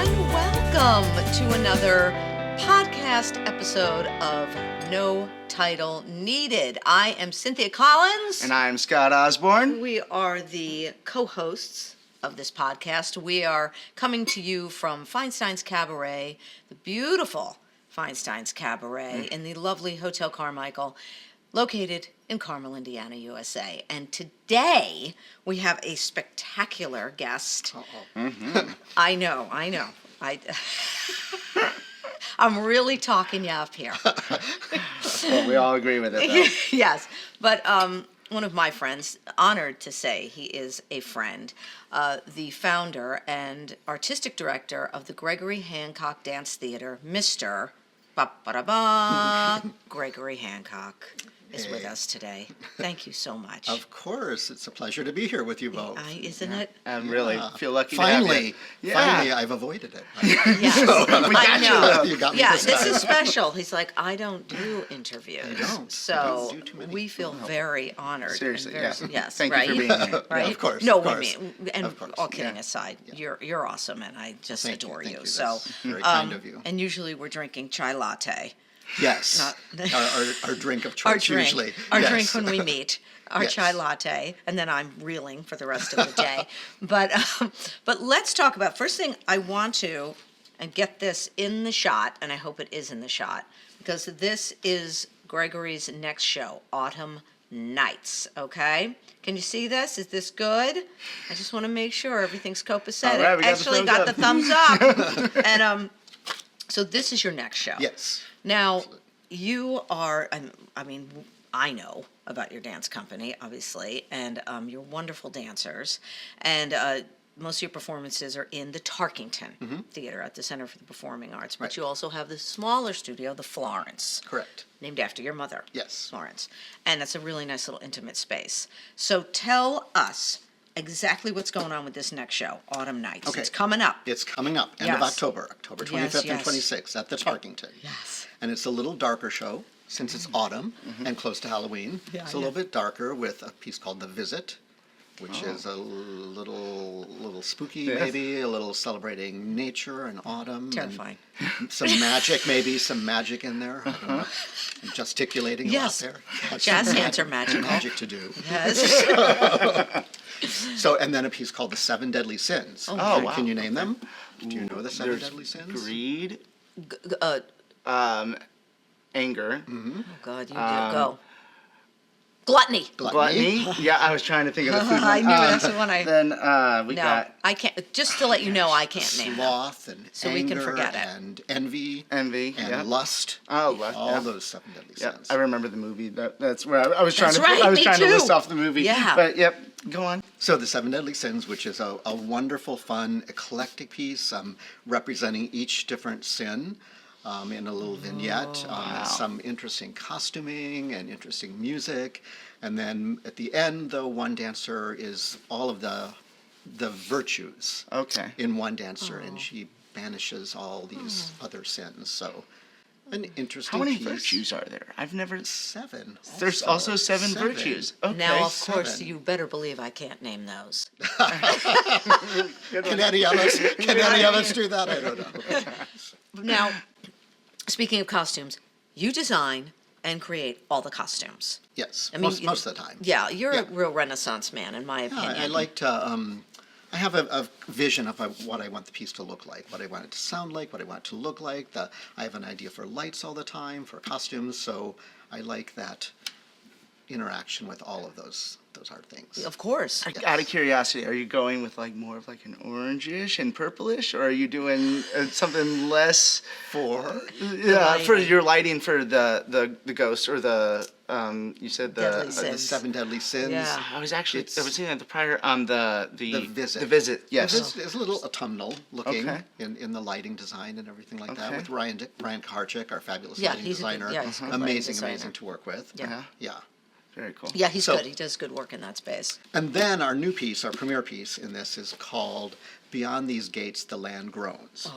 everyone. Welcome to another podcast episode of No Title Needed. I am Cynthia Collins. And I'm Scott Osborne. We are the co-hosts of this podcast. We are coming to you from Feinstein's Cabaret, the beautiful Feinstein's Cabaret in the lovely Hotel Carmichael, located in Carmel, Indiana, USA. And today we have a spectacular guest. I know. I'm really talking you up here. Well, we all agree with it, though. Yes, but one of my friends, honored to say he is a friend, the founder and artistic director of the Gregory Hancock Dance Theater, Mr. Gregory Hancock is with us today. Thank you so much. Of course, it's a pleasure to be here with you both. Isn't it? I really feel lucky Finally, to have you. finally, I've avoided it. Yes, We got I know. You got me Yeah, this this time. is special. He's like, I don't do interviews. You don't. So You don't do too many. we feel very honored. and Seriously, very- yes. Yes, Thank right? you for being here. Right? Yeah, of course, No, of course. we mean, and Of course, all kidding yeah. aside, you're awesome, and I just Thank adore thank you. That's So, very kind of you. and usually we're drinking chai latte. Yes, Not- our drink of Our choice drink, usually. our Yes. drink when we meet, our Yes. chai latte, and then I'm reeling for the rest of the day. But let's talk about first thing I want to and get this in the shot, and I hope it is in the shot because this is Gregory's next show, Autumn Nights. Okay, can you see this? Is this good? I just want to make sure everything's copacetic. All right, we got the Actually, thumbs got up. the thumbs up, and so this is your next show. Yes. Now, you are, I mean, I know about your dance company, obviously, and you're wonderful dancers. And most of your performances are in the Tarkington Theater at the Center for the Performing Arts. But Right. you also have the smaller studio, the Florence, Correct. named after your mother. Yes. Florence. And that's a really nice little intimate space. So tell us exactly what's going on with this next show, Autumn Nights. Okay. It's coming up. It's coming up, end of Yes. October 25th Yes, and yes. 26th at the Tarkington. Yes. And it's a little darker show since it's autumn and close to Halloween. Yeah, It's a little bit darker with a piece called The Visit, which is a little spooky maybe, a little celebrating nature and autumn. Terrifying. And some magic, maybe some magic in there. I don't know. I'm gesticulating Yes. a lot there. That's Jazz some hands are magical. magic to do. Yes. So, and then a piece called The Seven Deadly Sins. Oh, wow. Can you name them? Do you know the Seven There's Deadly Sins? greed, uh, anger, Oh, God, you do. Go. Gluttony. gluttony. Yeah, I was trying to think of the food one. I knew that's the one I... Then we No, got I can't. Just to let you know, I can't name them. Sloth and So we can anger forget it. and envy envy. and Yeah. lust. Oh, lust, all yeah. those Seven Deadly Yeah, Sins. I remember the movie. That's where I was trying That's to. right, I was me trying to too. list off the movie. Yeah. But yep, go on. So The Seven Deadly Sins, which is a wonderful, fun, eclectic piece representing each different sin in a little vignette. Some interesting costuming and interesting music. And then at the end, though, one dancer is all of the virtues Okay. in one dancer, and she banishes all these other sins. So an interesting How many piece. virtues are there? I've never. Seven. There's also seven virtues. Okay. Now, of course, seven. you better believe I can't name those. Can any of us? Can any of us do that? I don't know. Now, speaking of costumes, you design and create all the costumes. Yes, I mean, most of the time. Yeah, you're Yeah. a real Renaissance man, in my opinion. I like to. I have a vision of what I want the piece to look like, what I want it to sound like, what I want it to look like. I have an idea for lights all the time, for costumes, so I like that interaction with all of those art things. Of course. Out of curiosity, are you going with like more of like an orangish and purplish, or are you doing something less? For Yeah, for lighting. your lighting for the ghost or the you said Deadly the. Sins. the Seven Deadly Sins. Yeah. I was actually It's- I was thinking at the prior on the Visit. The visit. Yes. It's a little autumnal looking Okay. in the lighting design and everything like that Okay. with Ryan Karchik, our fabulous Yeah, lighting he's a good- designer. yeah, he's a good lighting amazing, designer. amazing to work with. Yeah. Yeah. Very cool. Yeah, he's So- good. He does good work in that space. And then our new piece, our premiere piece in this is called Beyond These Gates, the Land Groans.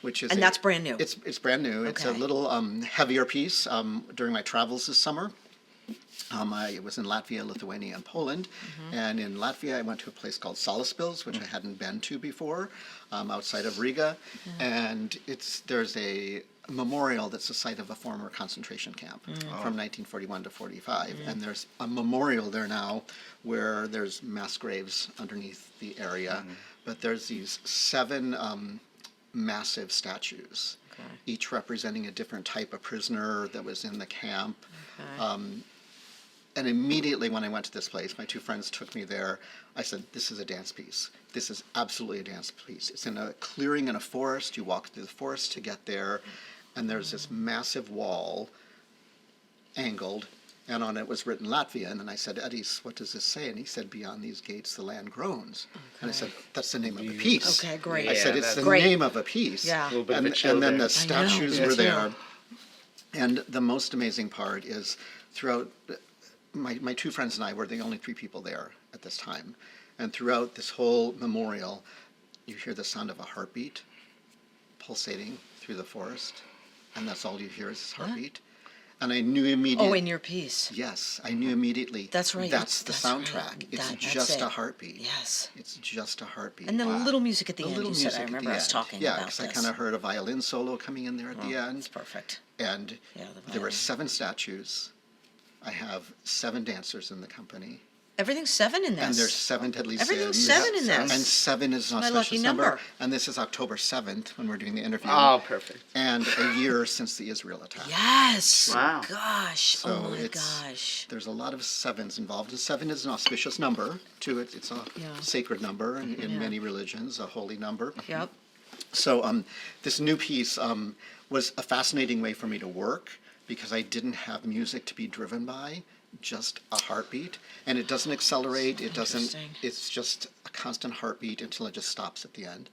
Which is And that's brand new. It's brand new. It's a Okay. little heavier piece. During my travels this summer, I was in Latvia, Lithuania, and Poland. And in Latvia, I went to a place called Salaspils, which I hadn't been to before, outside of Riga. And there's a memorial that's the site of a former concentration camp from 1941 to 45. And there's a memorial there now where there's mass graves underneath the area. But there's these 7 massive statues, each representing a different type of prisoner that was in the camp. And immediately when I went to this place, my 2 friends took me there. I said, this is a dance piece. This is absolutely a dance piece. It's in a clearing in a forest. You walk through the forest to get there. And there's this massive wall, angled, and on it was written Latvian. And I said, Eddies, what does this say? And he said, beyond these gates, the land groans. And I said, that's the name of a piece. Okay, great. I said, it's the great. name of a piece. Yeah. And then the statues were too. there. And the most amazing part is throughout, my 2 friends and I were the only 3 people there at this time. And throughout this whole memorial, you hear the sound of a heartbeat pulsating through the forest. And that's all you hear is this heartbeat. And I knew immediately. Oh, in your piece. Yes, I knew immediately. That's right. That's the That's soundtrack. right. It's That's just it. a heartbeat. Yes. It's just a heartbeat. And then a little music at the A end. little You said, music I at remember the us end. talking Yeah, about because this. I kind of heard a violin solo coming in there at the end. It's perfect. And Yeah, the there were violin. 7 statues. I have 7 dancers in the company. Everything's 7 in this. And there's 7 deadly Everything's sins. 7 in this. And 7 is an my lucky auspicious number. And this is October 7th when we're doing the interview. Oh, perfect. And a year since the Israel attack. Yes. Wow. Gosh. So oh my it's- gosh. There's a lot of 7s involved. And 7 is an auspicious number to it. It's a sacred number in many religions, a holy number. Yep. So this new piece was a fascinating way for me to work because I didn't have music to be driven by, just a heartbeat. And it doesn't accelerate. It doesn't. Interesting. It's just a constant heartbeat until it just stops at the end.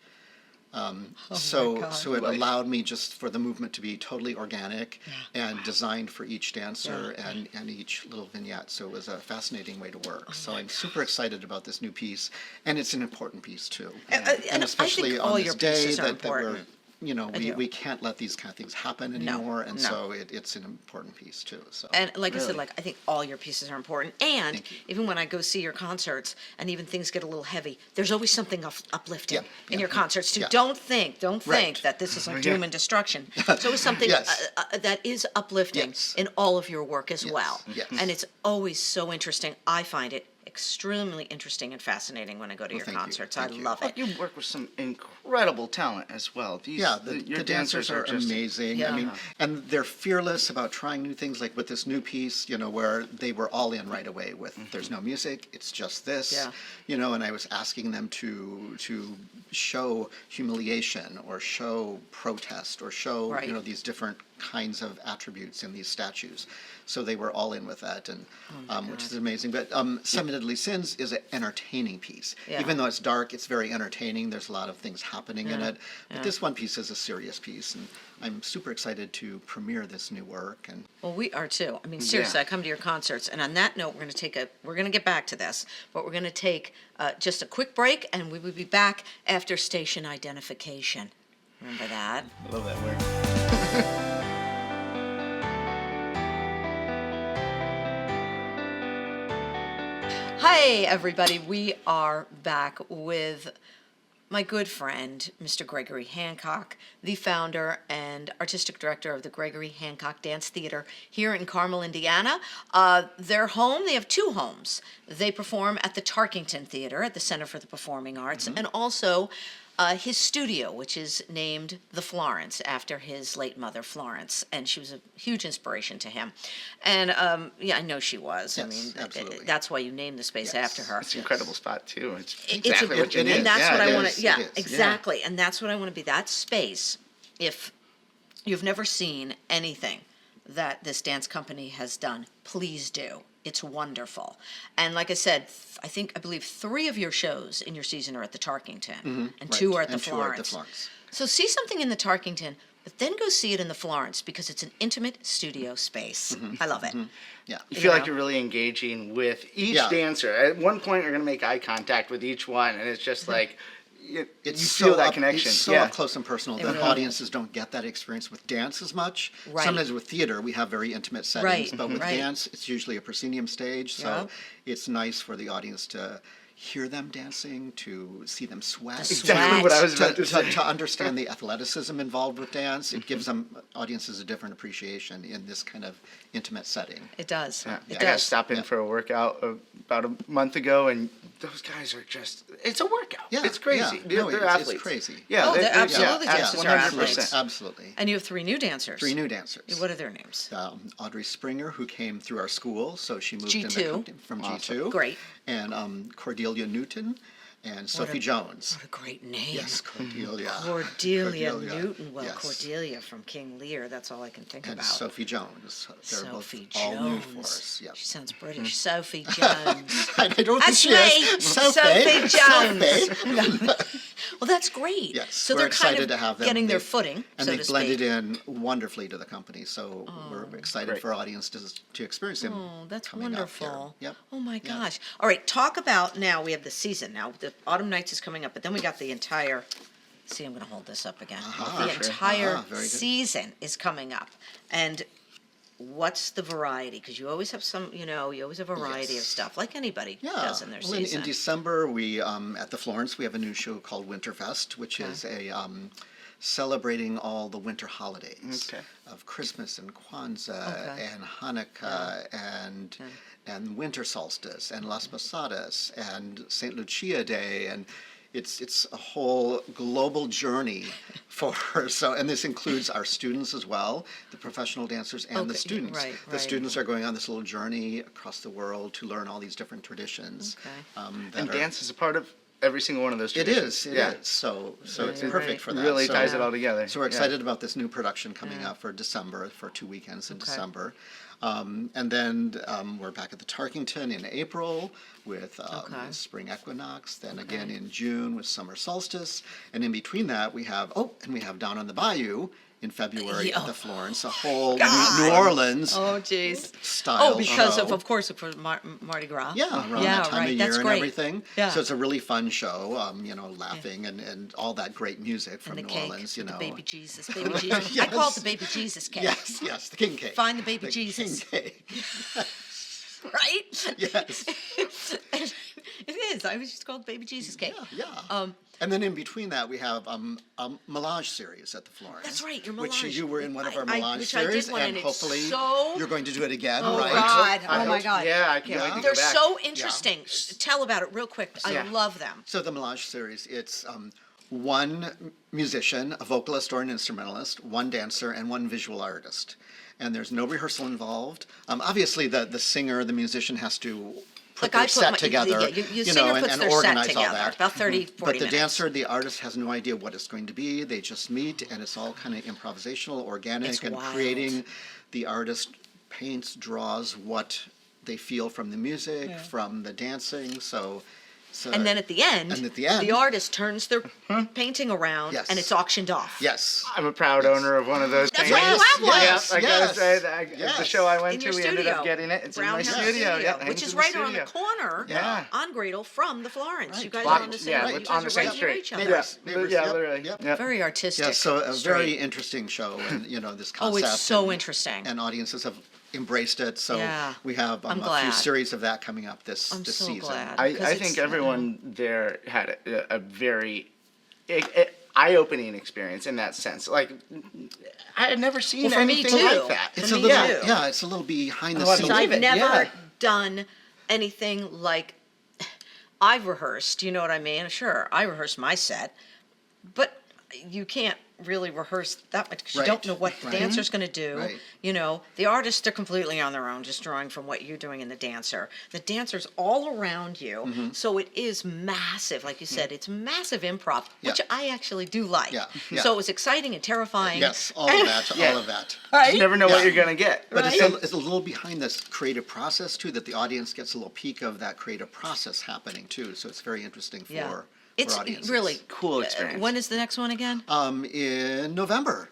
my So God. it allowed me just for the movement to be totally organic and designed for each dancer and each little vignette. So it was a fascinating way to work. So I'm super excited about this new piece, and it's an important piece too. And especially I think on all this your day pieces are that we're, important. we, do. we can't let these kind of things happen anymore, and so it's an important piece too. So And like I said, Really? I think all your pieces are important. And Thank you. even when I go see your concerts, and even things get a little heavy, there's always something uplifting Yeah, in yeah. your concerts too. Yeah. Don't think Right. that this is like doom and destruction. It's always something Yes. that is uplifting Yes. in all of your work as well. Yes. And it's always so interesting. I find it extremely interesting and fascinating when I go to your thank you. concerts. Thank I you. love it. You work with some incredible talent as well. These, yeah, your the dancers are just amazing. Yeah. I mean, and they're fearless about trying new things. Like with this new piece, where they were all in right away with there's no music, it's just this. Yeah. And I was asking them to show humiliation or show protest or show Right. these different kinds of attributes in these statues. So they were all in with that, and which is amazing. But Seven Deadly Sins is an entertaining piece. Yeah. Even though it's dark, it's very entertaining. There's a lot of things happening in it. But this one piece is a serious piece, and I'm super excited to premiere this new work. And Well, we are too. I mean, seriously, Yeah. I come to your concerts, and on that note, we're going to get back to this, but we're going to take just a quick break, and we will be back after station identification. Remember that? I love that word. Hi, everybody. We are back with my good friend, Mr. Gregory Hancock, the founder and artistic director of the Gregory Hancock Dance Theater here in Carmel, Indiana. Their home, they have 2 homes. They perform at the Tarkington Theater at the Center for the Performing Arts, and also his studio, which is named the Florence after his late mother, Florence, and she was a huge inspiration to him. And I know she was. I Yes, mean, absolutely. that's why you named the space Yes. after her. It's an incredible spot too. It's It's exactly what you it need. and that's Yeah, what it I want is, to. it Yeah, is. exactly. And that's what I want to be. That space. If you've never seen anything that this dance company has done, please do. It's wonderful. And like I said, I believe 3 of your shows in your season are at the Tarkington, and 2 are at the and Florence. 2 are at the Florence. So see something in the Tarkington, but then go see it in the Florence because it's an intimate studio space. I love it. Yeah. You feel like Yeah. you're really engaging with each Yeah. dancer. At one point, you're going to make eye contact with each one, and it's just like you It's feel so that up, connection. It's so yeah. up close and personal that really audiences don't get that experience with dance as much. Right. Sometimes with theater, we have very intimate settings, Right, but with right. dance, it's usually a proscenium stage, so Yep. it's nice for the audience to hear them dancing, to see them sweat. Exactly what I was about to say. To understand the athleticism involved with dance. It gives them audiences a different appreciation in this kind of intimate setting. It does. Yeah. It I got to does. stop in Yeah. for a workout about a month ago, and those guys are just—it's a workout. Yeah, It's crazy. yeah. They're, No, they're it's athletes. crazy. Yeah, Oh, they're they- absolutely yeah, dancers are 100%. athletes. Absolutely. And you have 3 new dancers. 3 new dancers. What are their names? Audrey Springer, who came through our school, so she moved in G2. from Awesome. G2. Great. And Cordelia Newton and Sophie Jones. What a great name. Yes, Cordelia. Cordelia Newton. Well, yes. Cordelia from King Lear. That's all I can think And about. Sophie Jones. They're Sophie both all new for Jones. us. Yep. She sounds British. Sophie Jones. I don't That's think she me, is. Sophie Jones. Sophie. Well, that's great. Yes, So we're they're kind excited of to have them. getting their They- footing, and so they to blended speak. in wonderfully to the company. So we're excited Great. for our audience to experience them. Oh, that's coming up here. wonderful. Yep. Oh my Yeah. gosh. All right, talk about now we have the season now. The Autumn Nights is coming up, but then we got the entire see, I'm going to hold this up again. The sure. entire Very good. season is coming up. And what's the variety? Because you always have some, you always have a variety of Yes. stuff, like anybody Yeah. does in their Well, season. in December, we at the Florence we have a new show called Winterfest, which is a celebrating all the winter holidays Okay. of Christmas and Kwanzaa Okay. and Hanukkah and winter solstice and Las Posadas and Saint Lucia Day, and it's a whole global journey for and this includes our students as well, the professional dancers and the Okay, students. right, The right. students are going on this little journey across the world to learn all these different traditions. Okay. that And are- dance is a part of every single one of those It traditions. is. It yeah. is. So it's Right. perfect for It that. really So- ties it all together. So we're Yeah. excited about this new production coming Yeah. up for December, for 2 weekends in Okay. December. And then we're back at the Tarkington in April with Okay. spring equinox, then again in June with summer solstice. And in between that, we have down on the bayou in February Yeah. at the Florence, a whole God. New Orleans Oh, jeez. style Oh, because show. of course, for Mardi Gras. Yeah, around Yeah, that time right. of That's year and great. everything. Yeah. So it's a really fun show, laughing and all that great music from And the New cake, Orleans, with know. the baby Jesus. Baby Jesus. I call it the baby Jesus cake. Yes, the king cake. Find the baby The Jesus. king cake. Right? Yes. It is. I was just called baby Jesus cake. Yeah. And then in between that, we have a Mélange series at the Florence. That's right, your Which Mélange. you were in one of our Mélange which I did series, one, and and it's hopefully so- you're going to do it again, Oh, right? God. I Oh, my hope- God. Yeah, I can't wait to go They're back. so interesting. Tell about it real quick. I Yeah. love them. So the Mélange series, it's one musician, a vocalist or an instrumentalist, one dancer, and one visual artist. And there's no rehearsal involved. Obviously, the singer, the musician has to put their set together, your singer puts and their organize set all together. that. About 30, 40 But the minutes. dancer, the artist has no idea what it's going to be. They just meet, and it's all kind of improvisational, organic, It's and wild. creating. The artist paints, draws what they feel from the music, from the dancing. So And then at the end, the artist turns their painting around Yes. and it's auctioned off. yes. I'm a proud owner of one of those. That's things. why you have one. Yes, I gotta yes, say that the yes. show I went In to, your we studio. ended up getting it. It's Brown in my House studio. Yeah, which hangs is in right the around the studio. corner Yeah. on Gradle from the Florence. You Right. guys Block- are on the same. yeah, you on guys the are same right near street. each other. Neighbors, Yeah, neighbors, yeah, yep, literally. yep. Yep. Very artistic. Yeah, so a street. very interesting show, and this Oh, concept. it's so and- interesting. And audiences have embraced it. So Yeah. we have I'm a glad. few series of that coming up this I'm so season. glad. I Because think it's, everyone there had a very eye-opening experience in that sense. Like, I had never seen Well, for me anything too. like that. It's For a me little, too. yeah, it's a little behind the Oh, I scenes. Because I've believe it, never yeah. done anything like I've rehearsed. You know what I mean? Sure, I rehearsed my set, but you can't really rehearse that much because you don't Right, know what the right. dancer's going to do. Right. The artists, they're completely on their own, just drawing from what you're doing in the dancer. The dancer's all around you, Mm-hmm. so it is massive. Like you said, it's massive improv, which Yeah. I actually do like. Yeah, yeah. So it was exciting and terrifying. Yes, all of that, Yeah. all of that. You never know what Yeah. you're gonna get. But Right. it's a little behind this creative process too, that the audience gets a little peek of that creative process happening too. So it's very interesting Yeah. for It's audiences. really Cool experience. When is the next one again? In November.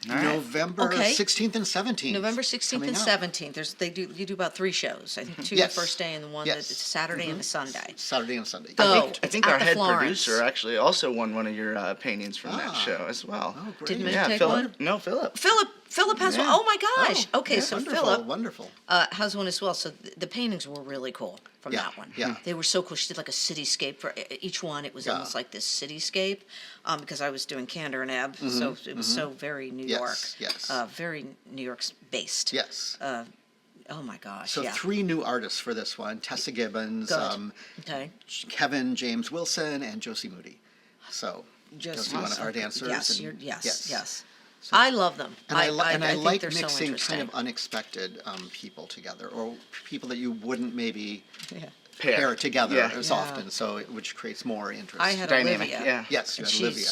All right. November Okay. 16th and 17th. November 16th and coming up. 17th. You do about 3 shows. I think 2 Yes. the first day and the one Yes. that's Saturday and a Sunday. Saturday and Sunday. Go. I think It's our at the head Florence. producer actually also won one of your paintings from that Ah. show as well. Oh, great. Did Mick Yeah, take Philip. one? No, Philip. Philip has one. Yeah. Oh my gosh. Okay, yeah, so wonderful, Philip wonderful. has one as well. So the paintings were really cool from Yeah, that one. yeah. They were so cool. She did like a cityscape for each one. It was Yeah. almost like this cityscape because I was doing Candor and Ebb. So it was so very New Yes, York. yes. Very New York based. Yes. Oh my gosh. So yeah. 3 new artists for this one: Tessa Gibbons, Good. Okay. Kevin James Wilson, and Josie Moody. So Josie, one of our dancers. Yes, and- yes. I love them. And I think like they're so mixing interesting. kind of unexpected people together, or people that you wouldn't maybe Yeah. pair together Yeah. as Yeah. often, which creates more interest. I had Dynamic, Olivia. yeah. Yes, you And had Olivia.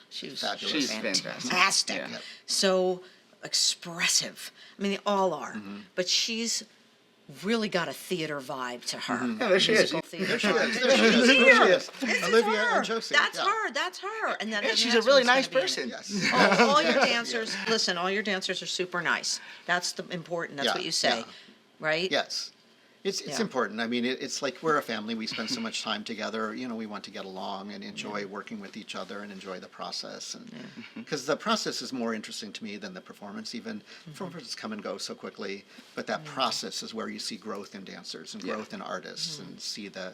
She was Fabulous. She's fantastic. fantastic. Yeah. Yep. So expressive. I mean, they all are. Mm-hmm. But she's really got a theater vibe to her. Yeah, there she is. Musical theater There she vibe. is. There she is. There she is. This is Olivia her. and Josie. That's yeah. her. That's her. And then Yeah, the she's a next really one's nice gonna be in it. person. Yes. All your dancers, listen, all your dancers are super nice. That's the important. That's Yeah, what you say, yeah. right? Yes. It's Yeah. important. I mean, it's like we're a family. We spend so much time together. You know, we want to get along and enjoy working with each other and enjoy the process. And because the process is more interesting to me than the performance. Even performances come and go so quickly, but that process is where you see growth in dancers and Yeah. growth in artists and see the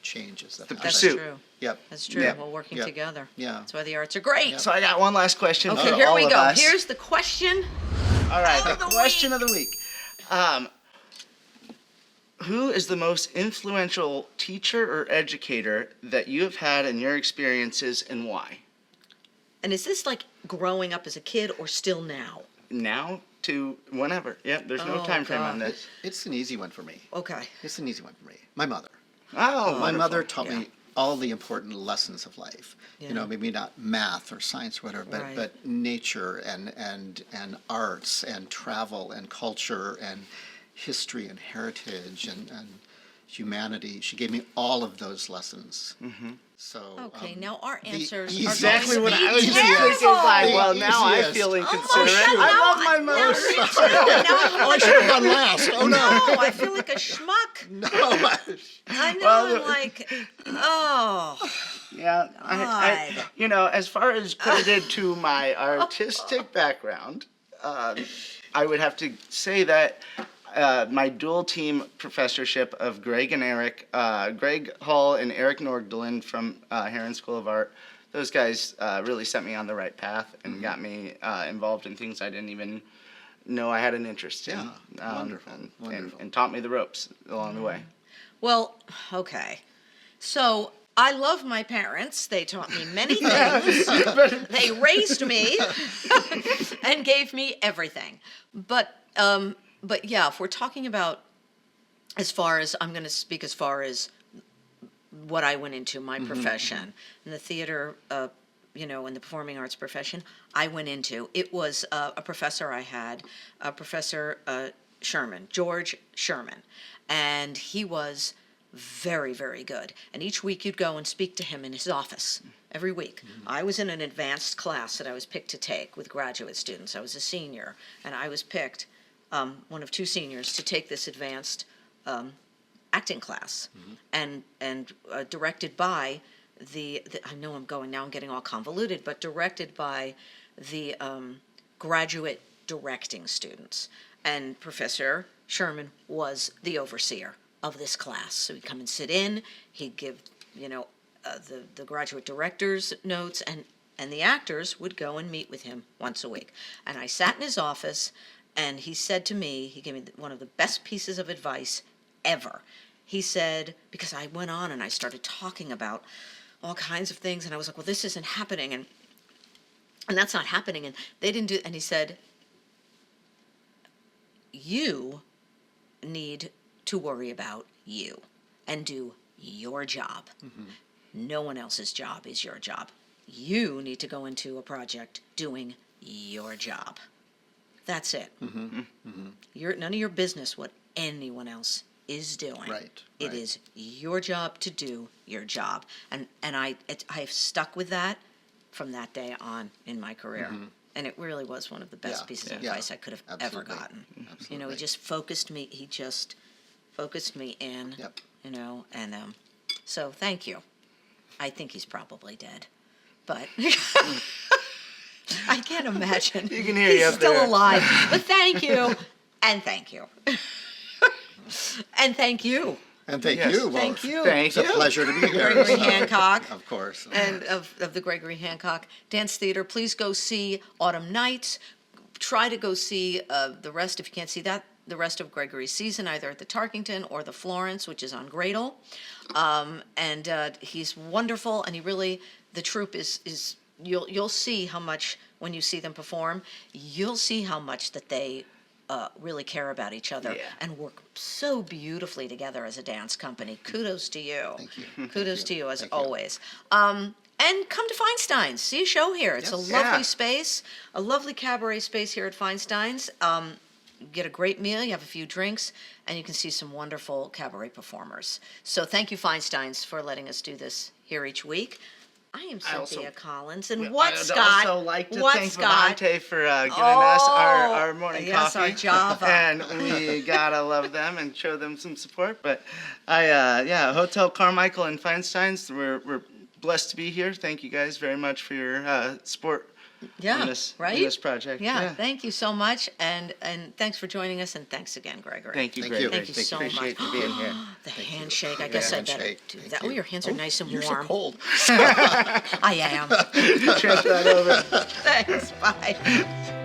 changes that The happen. That's pursuit. true. Yep. That's true. Yeah. We're working Yeah. together. Yeah. That's why the arts are great. So I got one last question Okay, for here all we of go. us. Here's the question. All right, the of the question of the week. Who is the most influential teacher or educator that you have had in your experiences, and why? And is this like growing up as a kid or still now? Now to whenever. Yep, there's no Oh, time frame on God. this. It's an easy one for me. Okay. It's an easy one for me. My mother. Oh, My wonderful. mother taught Yeah. me all the important lessons of life. Yeah. You know, maybe not math or science or whatever, Right. but nature and arts and travel and culture and history and heritage and humanity. She gave me all of those lessons. Mm-hmm. So Okay, now our the answers are Exactly going what to be I was just terrible. thinking. Like, well, The now I easiest. feel Oh, inconsiderate. shoot. I love my Now mother. me too. Now I should have gone last. Oh no! no, I feel like a schmuck. No. I know. Well, I'm like, oh, Yeah, God. you know, as far as credited to my artistic background, I would have to say that my dual team professorship of Greg and Eric, Greg Hall and Eric Nordlund from Heron School of Art, those guys really set me on the right path and got me involved in things I didn't even know I had an interest in. Yeah, wonderful, wonderful. And taught me the ropes along the way. well, okay. So I love my parents. They taught me many things. They raised me and gave me everything. But yeah, if we're talking about as far as I'm going to speak as far as what I went into my profession in the theater, in the performing arts profession, I went into it was a professor I had, Professor Sherman, George Sherman, and he was very, very good. And each week you'd go and speak to him in his office every week. I was in an advanced class that I was picked to take with graduate students. I was a senior, and I was picked, one of 2 seniors, to take this advanced acting class, and directed by the I know I'm getting all convoluted, but directed by the graduate directing students. And Professor Sherman was the overseer of this class. So he'd come and sit in, he'd give, the graduate director's notes, and the actors would go and meet with him once a week. And I sat in his office, and he said to me, he gave me one of the best pieces of advice ever. He said, because I went on and I started talking about all kinds of things, and I was like, well, this isn't happening, and that's not happening, and they didn't do, and he said, you need to worry about you and do your job. No one else's job is your job. You need to go into a project doing your job. That's it. None of your business what anyone else is doing. Right, It right. is your job to do your job. And I've stuck with that from that day on in my career. And it really was one of the best pieces of Yeah. advice I could have Absolutely. ever gotten. Absolutely. You know, he just focused me in, Yep. you know, and so thank you. I think he's probably dead, but I can't imagine You can hear he's you up still there. alive. But thank you, and thank you, and thank you, And thank Yes. you both. thank you. Thank It's a you. pleasure to be here. Gregory so, Hancock. Of course. And of the Gregory Hancock Dance Theater. Please go see Autumn Nights. Try to go see the rest, if you can't see that, the rest of Gregory's season, either at the Tarkington or the Florence, which is on Gradle. And he's wonderful, and he really, the troupe is you'll see how much, when you see them perform, you'll see how much that they really care about each other Yeah. and work so beautifully together as a dance company. Kudos to you. Thank you. Kudos Thank to you as Thank you. always. And come to Feinstein's. See a show here. It's a Yes. lovely Yeah. space, a lovely cabaret space here at Feinstein's. You get a great meal, you have a few drinks, and you can see some wonderful cabaret performers. So thank you, Feinstein's, for letting us do this here each week. I am I also- Cynthia Collins, and I'd Scott? also like to What, thank Scott? Vivante for giving us Oh, our morning yes, coffee. our Java. And we gotta love them and show them some support. But Hotel Carmichael and Feinstein's, we're blessed to be here. Thank you guys very much for your support Yeah, in this project. Yeah, thank you so much, and thanks for joining us, and thanks again, Gregory. Thank you, Thank Gregory. you. Thank you so Appreciate much. you being here. The handshake. I Yeah, guess I better handshake. do Thank that. you. Oh, your hands are nice and You're warm. so cold. I am. Transfer that over. Thanks. Bye.